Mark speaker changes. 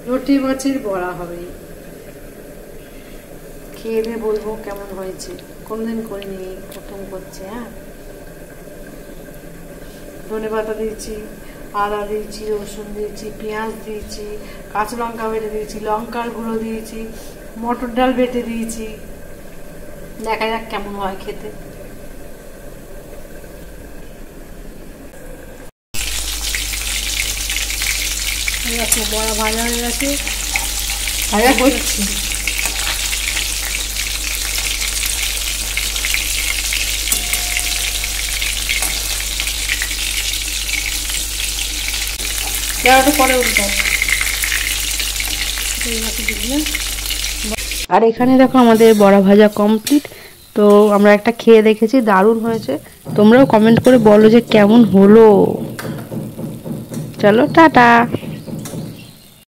Speaker 1: লটি মাছের বড়া হবে। খেয়ে দিয়ে বলবো কেমন হয়েছে। কোনদিন করিনি, প্রথম করছে। হ্যাঁ, ধনে পাতা দিয়েছি, আদা দিয়েছি, রসুন দিয়েছি, পেঁয়াজ দিয়েছি, কাঁচা লঙ্কা বেটে দিয়েছি, লঙ্কার গুঁড়ো দিয়েছি, মটর ডাল বেটে দিয়েছি। দেখা যাক কেমন হয় খেতে। দেখো বড়া ভাজা হয়ে গেছে, ভাজা করছি। পরে উল্টাও। আর এখানে দেখো আমাদের বড়া ভাজা কমপ্লিট। তো আমরা একটা খেয়ে দেখেছি, দারুণ হয়েছে। তোমরাও কমেন্ট করে বলো যে কেমন হলো। চলো টাটা।